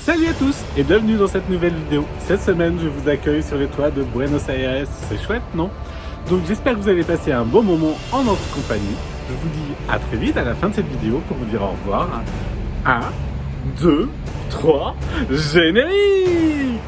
Salut à tous et bienvenue dans cette nouvelle vidéo. Cette semaine, je vous accueille sur les toits de Buenos Aires. C'est chouette, non? Donc j'espère que vous allez passer un bon moment en notre compagnie. Je vous dis à très vite à la fin de cette vidéo pour vous dire au revoir. 1, 2, 3, générique!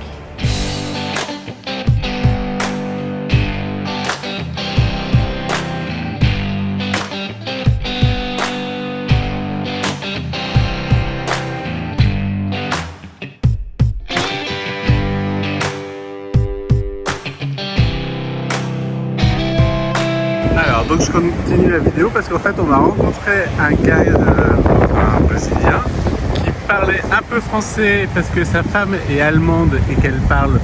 Donc je continue la vidéo parce qu'en fait on a rencontré un guide, un brésilien qui parlait un peu français parce que sa femme est allemande et qu'elle parle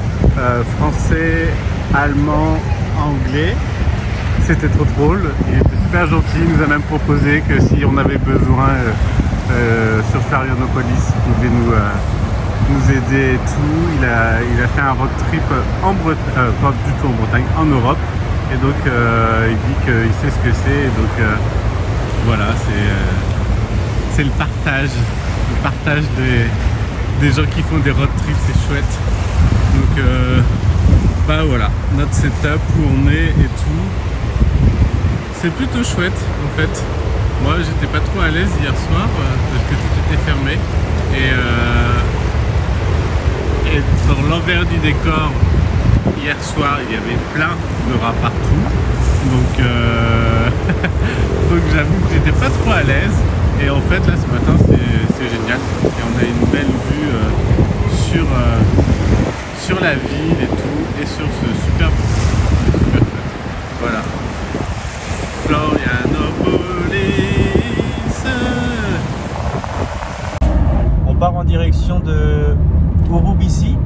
français, allemand, anglais. C'était trop drôle, il était super gentil, il nous a même proposé que si on avait besoin sur Florianopolis, il pouvait nous aider et tout. Il a fait un road trip en Bretagne, pas du tout en Bretagne, en Europe. Et donc il dit qu'il sait ce que c'est, et donc voilà, c'est le partage des gens qui font des road trips, c'est chouette. Donc bah voilà, notre setup où on est et tout, c'est plutôt chouette en fait. Moi j'étais pas trop à l'aise hier soir parce que tout était fermé et dans l'envers du décor. Hier soir, il y avait plein de rats partout, donc j'avoue que j'étais pas trop à l'aise. Et en fait, là, ce matin, c'est génial. Et on a une belle vue sur la ville et tout, et sur ce super voilà. Florianopolis. On part en direction de Urubici.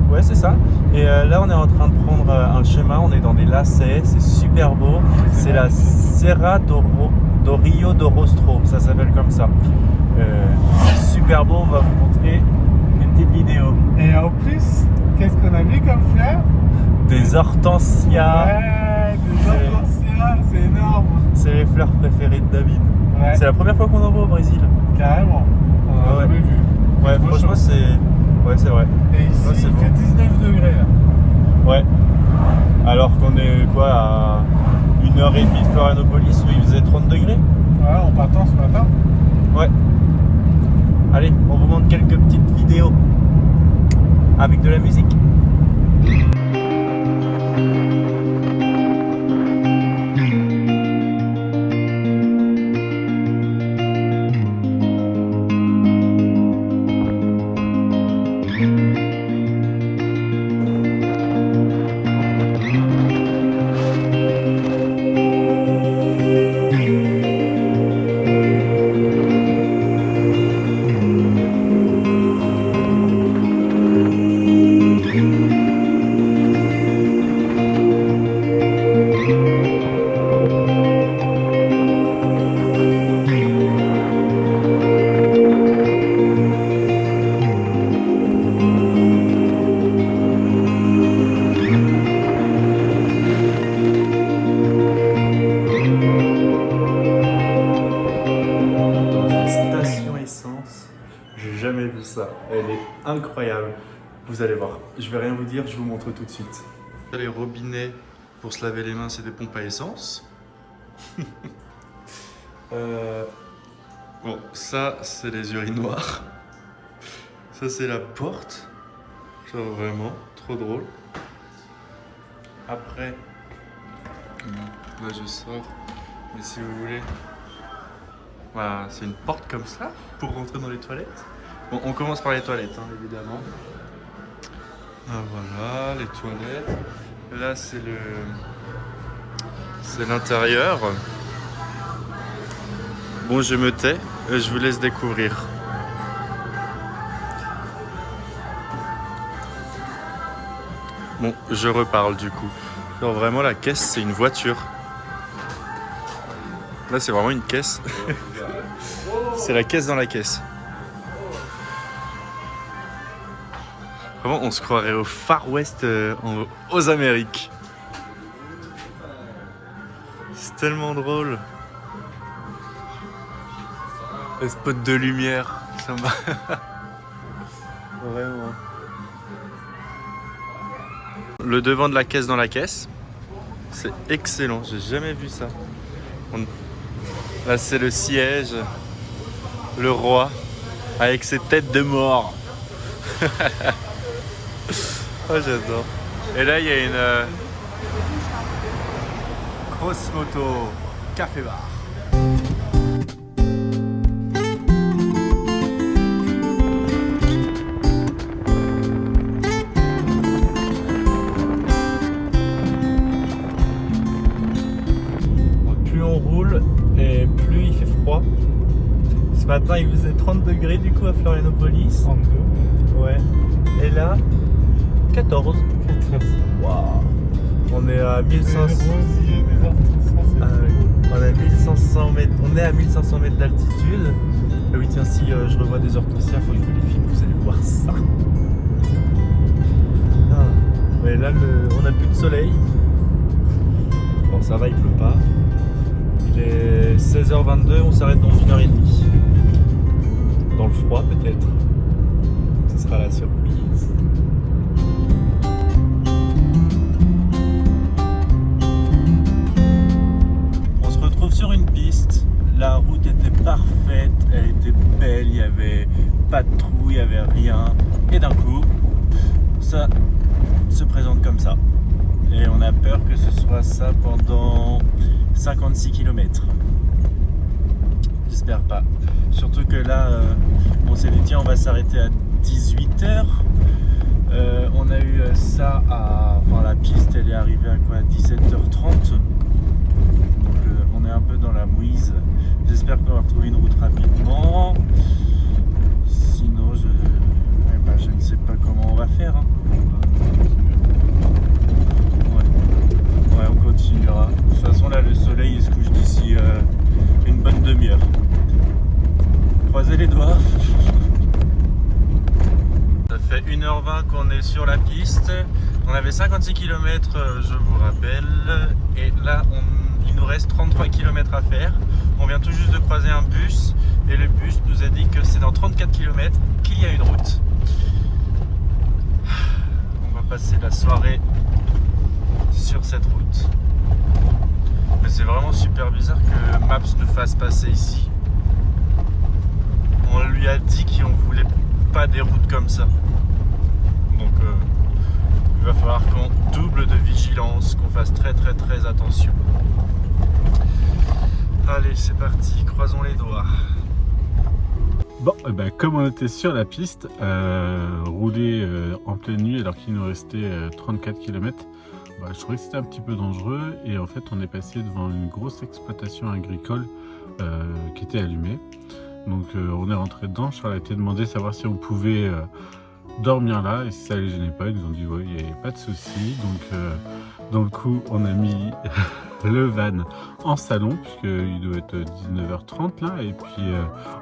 Ouais, c'est ça. Et là, on est en train de prendre un chemin. On est dans des lacets. C'est super beau. C'est la Serra do Rio do Rostro. Ça s'appelle comme ça. C'est super beau. On va vous montrer une petite vidéo. Et en plus, qu'est-ce qu'on a vu comme fleurs? Des hortensias. Ouais, des hortensias, c'est énorme. C'est les fleurs préférées de David. Ouais. C'est la première fois qu'on en voit au Brésil. Carrément. On a Ouais. jamais vu. Ouais, Trop franchement, chaud. c'est... Ouais, c'est vrai. Et ici, Ouais, c'est il beau. fait 19 degrés là. Ouais. Alors qu'on est quoi à 1h30 de Florianopolis où il faisait 30 degrés. Ouais, en partant ce matin. Ouais. Allez, on vous montre quelques petites vidéos avec de la musique. Ça, elle est incroyable. Vous allez voir, je vais rien vous dire, je vous montre tout de suite. Les robinets pour se laver les mains, c'est des pompes à essence. Bon, ça c'est les urinoirs. Ça c'est la porte. Genre vraiment, trop drôle. Après, là je sors, mais si vous voulez, voilà, c'est une porte comme ça pour rentrer dans les toilettes. Bon, on commence par les toilettes, hein, évidemment. Ah, voilà, les toilettes. Là, c'est l'intérieur. Bon, je me tais, je vous laisse découvrir. Bon, je reparle du coup. Alors vraiment, la caisse, c'est une voiture. Là, c'est vraiment une caisse. C'est la caisse dans la caisse. Vraiment, on se croirait au Far West aux Amériques. C'est tellement drôle. Les spots de lumière, ça m'a... Vraiment. Le devant de la caisse dans la caisse, c'est excellent, j'ai jamais vu ça. Là c'est le siège, le roi, avec ses têtes de mort. Oh j'adore. Et là il y a une grosse moto café bar. Plus on roule et plus il fait froid. Ce matin il faisait 30 degrés du coup à Florianopolis. 32. Ouais. Et là, 14. Waouh. On est à 1500. Ah oui. On est à 1500 mètres. On est à 1500 mètres d'altitude. Ah oui tiens, si je revois des hortensias, il faut que je vous les filme, vous allez voir ça. Ah. Ouais, là on a plus de soleil. Bon ça va, il pleut pas. Il est 16h22, on s'arrête dans 1h30. Dans le froid peut-être. Ce sera la surprise. On se retrouve sur une piste. La route était parfaite, elle était belle, il n'y avait pas de trou, il n'y avait rien. Et d'un coup, ça se présente comme ça. Et on a peur que ce soit ça pendant 56 km. J'espère pas. Surtout que là, on s'est dit tiens, on va s'arrêter à 18h. On a eu ça à... Enfin la piste elle est arrivée à quoi, 17h30. Donc on est un peu dans la mouise. J'espère qu'on va retrouver une route rapidement. Sinon je ne sais pas comment on va faire. Hein. Ouais, on continuera. De toute façon là le soleil il se couche d'ici une bonne demi-heure. Croisez les doigts. Ça fait 1h20 qu'on est sur la piste. On avait 56 km, je vous rappelle. Et là, il nous reste 33 km à faire. On vient tout juste de croiser un bus. Et le bus nous a dit que c'est dans 34 km qu'il y a une route. On va passer la soirée sur cette route. Mais c'est vraiment super bizarre que Maps nous fasse passer ici. On lui a dit qu'on voulait pas des routes comme ça. Donc il va falloir qu'on double de vigilance, qu'on fasse très attention. Allez, c'est parti, croisons les doigts. Bon, comme on était sur la piste, rouler en pleine nuit alors qu'il nous restait 34 km, je trouvais que c'était un petit peu dangereux et en fait on est passé devant une grosse exploitation agricole qui était allumée. Donc on est rentré dedans, je leur ai été demandé de savoir si on pouvait dormir là et si ça les gênait pas. Ils nous ont dit ouais, il n'y avait pas de souci. Donc dans le coup on a mis le van en salon puisqu'il doit être 19h30 là et puis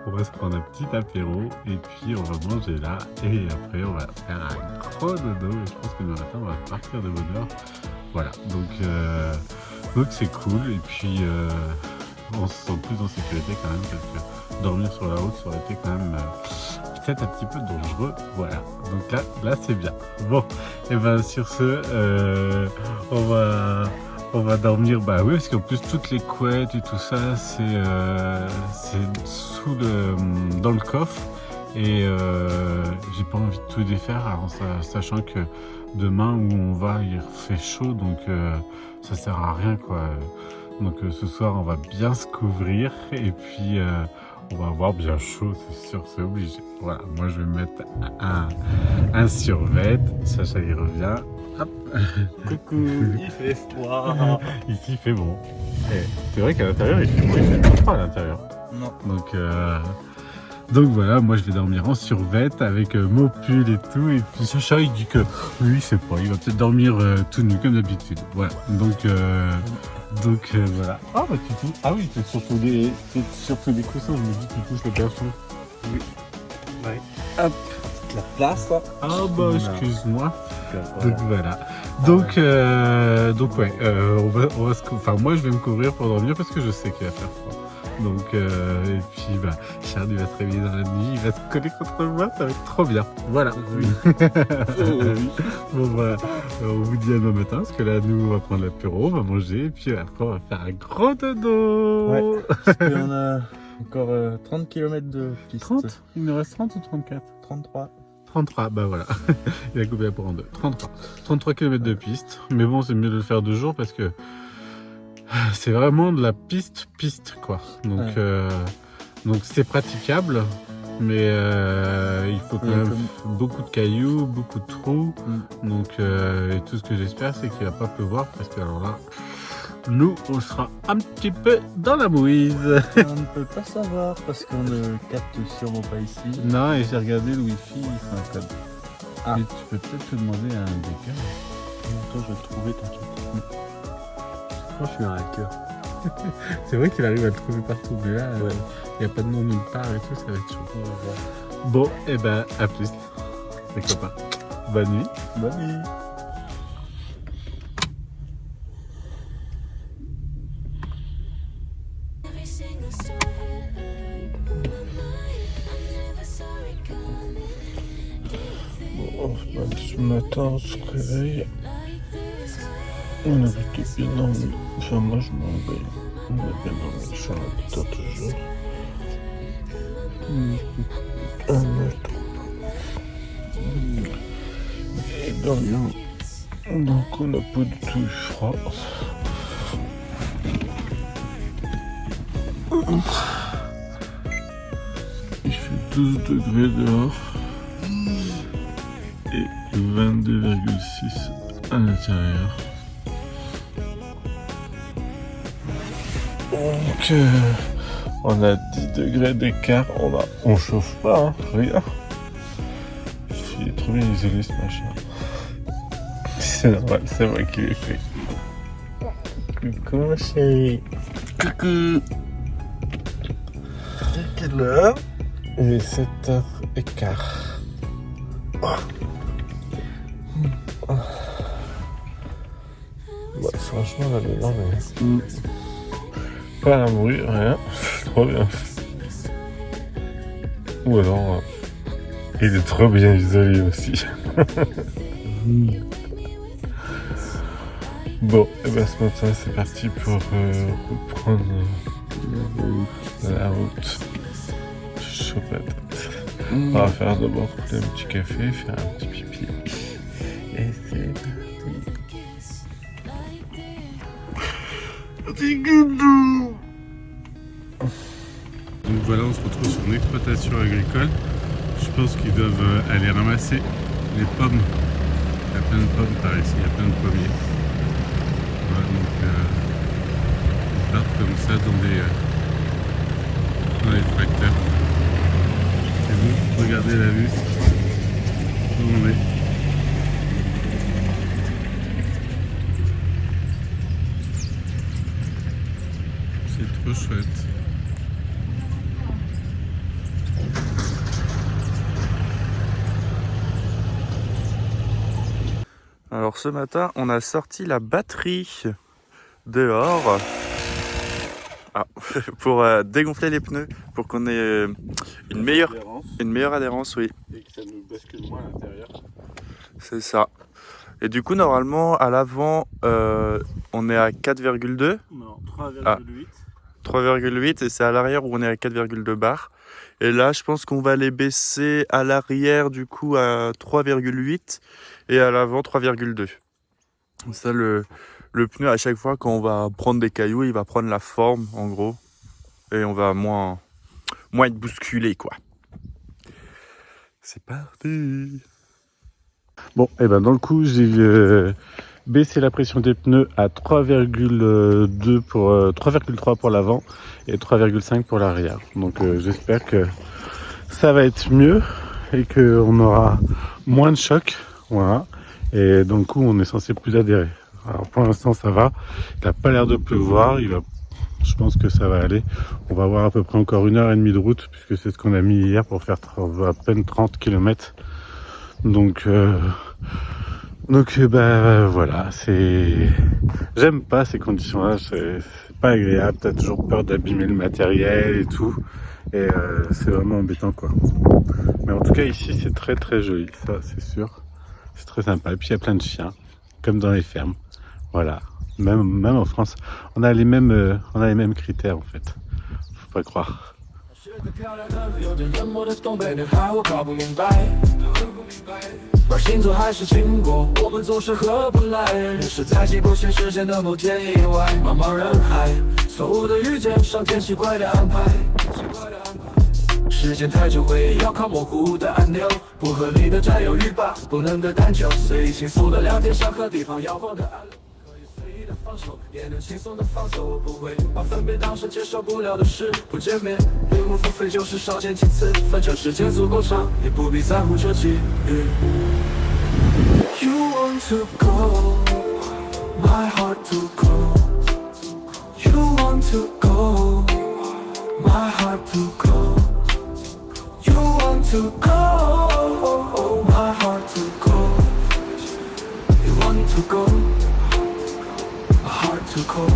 on va se prendre un petit apéro et puis on va manger là et après on va faire un gros dodo et je pense que demain matin on va partir de bonne heure. Voilà, donc c'est cool et puis on se sent plus en sécurité quand même parce que dormir sur la route ça aurait été quand même peut-être un petit peu dangereux. Voilà, donc là c'est bien. Bon, et ben sur ce on va dormir, bah oui, parce qu'en plus toutes les couettes et tout ça c'est dans le coffre et j'ai pas envie de tout défaire sachant que demain où on va il fait chaud donc ça sert à rien quoi. Donc ce soir on va bien se couvrir et puis on va avoir bien chaud, c'est sûr, c'est obligé. Voilà, moi je vais mettre un survêt, Sacha il revient. Hop. Coucou, il fait froid. Ici il fait bon. C'est vrai qu'à l'intérieur il fait bon, il fait pas froid à l'intérieur. Non. Donc voilà, moi je vais dormir en survêt avec mon pull et tout. Et puis Sacha il dit que lui c'est pas, il va peut-être dormir tout nu comme d'habitude. Voilà, donc voilà. Ah bah tu touches. Ah oui, c'est surtout des coussins, je me dis tu touches le plafond. Oui. Ouais. Hop, la place là. Ah bah excuse-moi. Donc voilà. Donc ouais, on va se enfin moi je vais me couvrir pour dormir parce que je sais qu'il va faire froid. Donc, et puis, bah, Charles il va se réveiller dans la nuit, il va se coller contre moi, ça va être trop bien. Voilà. Bon, voilà. On vous dit à demain matin, parce que là, nous, on va prendre l'apéro, on va manger, et puis après, on va faire un gros dodo. Ouais, parce qu'on a encore 30 km de piste. 30 ? Il nous reste 30 ou 34 ? 33. 33, bah voilà. Il a coupé la poire en deux. 33 km de piste. Mais bon, c'est mieux de le faire 2 jours parce que c'est vraiment de la piste quoi. Donc, Ouais. donc c'est praticable, mais il faut quand même beaucoup de cailloux, beaucoup de trous. Donc, et tout ce que j'espère, c'est qu'il va pas pleuvoir parce que alors là, nous, on sera un petit peu dans la mouise. On ne peut pas savoir parce qu'on ne capte sûrement pas ici. Non, et j'ai regardé le wifi, il fait un code. Ah. Et tu peux peut-être te demander à un des gars. Toi, je vais le trouver, t'inquiète. Moi, je suis un hacker. C'est vrai qu'il arrive à le trouver partout, mais là, il n'y a pas de nom nulle part et tout, ça va être chaud. Bon, et ben, à plus, les copains. Bonne nuit. Bonne nuit. Bon, ce matin, on se réveille. On a plutôt bien dormi. Enfin, moi, je me réveille. On a bien dormi sur l'ordinateur toujours. Un autre. Et de rien. Donc, on n'a pas du tout eu froid. Il fait 12 degrés dehors. Et 22,6 à l'intérieur. Donc on a 10 degrés d'écart, on chauffe pas, hein, rien. Il est trop bien isolé ce machin. C'est normal, c'est moi qui l'ai fait. Coucou ma chérie. Coucou. Quelle heure? Il est 7h15. Bah, franchement, la maison, mais... Pas un bruit, rien. Trop bien. Ou alors, il est trop bien isolé aussi. Bon, et ben ce matin, c'est parti pour reprendre la route. Chaud patate. On va faire d'abord un petit café, faire un petit pipi. Et c'est parti. Donc voilà, on se retrouve sur une exploitation agricole. Je pense qu'ils doivent aller ramasser les pommes. Il y a plein de pommes par ici, il y a plein de pommiers. Voilà, donc ils partent comme ça dans les tracteurs. C'est bon, regardez la vue. Où on est. C'est trop chouette. Alors ce matin, on a sorti la batterie dehors pour dégonfler les pneus, pour qu'on ait une meilleure adhérence, oui. Et que ça nous bascule moins à l'intérieur. C'est ça. Et du coup, normalement, à l'avant, on est à 4,2. Non, 3,8. Ah. 3,8 et c'est à l'arrière où on est à 4,2 bar. Et là, je pense qu'on va les baisser à l'arrière du coup à 3,8 et à l'avant 3,2. Ça, le pneu, à chaque fois quand on va prendre des cailloux, il va prendre la forme en gros. Et on va moins être bousculé quoi. C'est parti. Bon, et ben dans le coup, j'ai baissé la pression des pneus à 3,2 pour 3,3 pour l'avant et 3,5 pour l'arrière. Donc j'espère que ça va être mieux et qu'on aura moins de choc. Voilà. Et dans le coup, on est censé plus adhérer. Alors pour l'instant, ça va. Il n'a pas l'air de pleuvoir. Je pense que ça va aller. On va avoir à peu près encore 1h30 de route puisque c'est ce qu'on a mis hier pour faire à peine 30 km. Donc bah voilà, j'aime pas ces conditions-là, c'est pas agréable, t'as toujours peur d'abîmer le matériel et tout, et c'est vraiment embêtant quoi. Mais en tout cas ici c'est très très joli, ça c'est sûr, c'est très sympa. Et puis il y a plein de chiens, comme dans les fermes, voilà. Même en France, on a les mêmes critères en fait, faut pas croire. 是个漂亮的有点冷漠的东北女孩，我搞不明白，而星座还是经过，我们总是合不来。人是在几不现时间的某天意外，茫茫人海，错误的遇见，上天奇怪的安排。时间太久，回忆要靠模糊的按钮，不合理的占有欲吧，不能的单就，随意倾诉的聊天，山河地方摇晃的暗流。 放手也能轻松的放手，我不会把分别当成接受不了的事。不见面，入不敷费就是少见几次，反正时间足够长，也不必在乎这际遇。You want to go, my heart to go. You want to go, my heart to go. You want to go, my heart to go. You want to go. Heart too cold.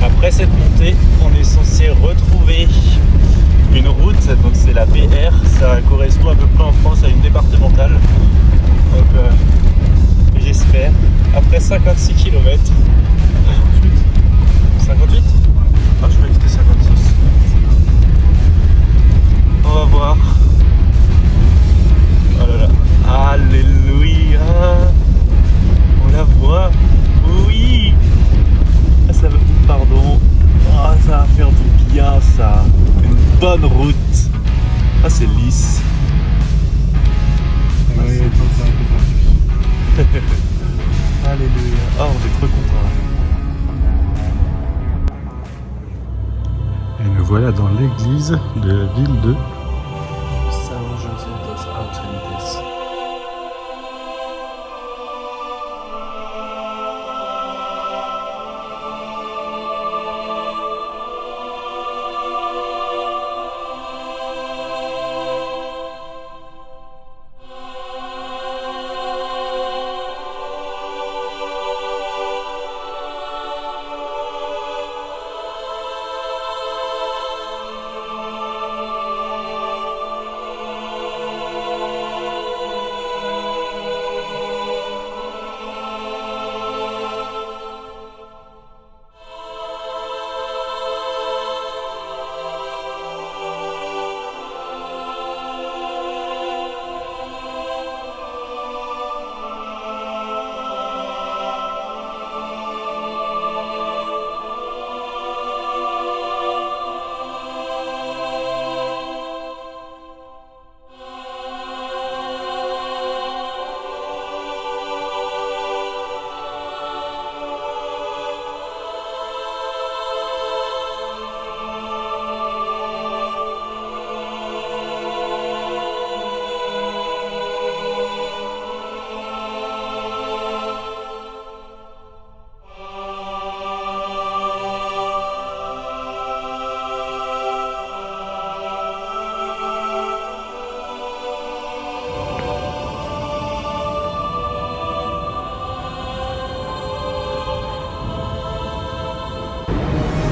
'Après cette montée, on est censé retrouver une route, donc c'est la BR, ça correspond à peu près en France à une départementale. Donc j'espère, après 56 km. 58 ? Ah, je croyais que c'était 56. On va voir. Oh là là, alléluia. On la voit, oui. Ah, ça va, pardon. Ah, ça va faire du bien ça. Une bonne route. Ah, c'est lisse. Alléluia. Ah, on est trop contents. Et nous voilà dans l'église de la ville de São José dos Ausentes.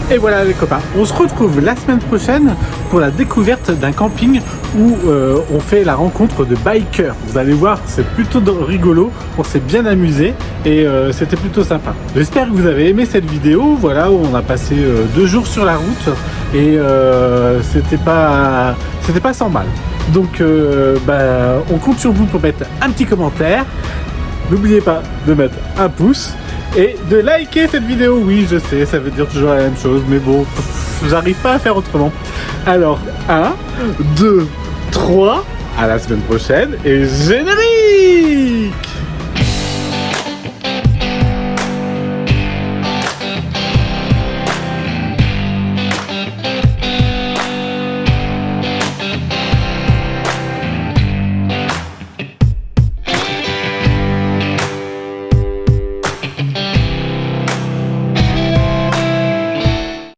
Et voilà les copains, on se retrouve la semaine prochaine pour la découverte d'un camping où on fait la rencontre de bikers. Vous allez voir, c'est plutôt rigolo, on s'est bien amusé et c'était plutôt sympa. J'espère que vous avez aimé cette vidéo, voilà, où on a passé 2 jours sur la route et c'était pas sans mal. Donc on compte sur vous pour mettre un petit commentaire. N'oubliez pas de mettre un pouce et de liker cette vidéo. Oui, je sais, ça veut dire toujours la même chose, mais bon, j'arrive pas à faire autrement. Alors, 1, 2, 3, à la semaine prochaine et générique!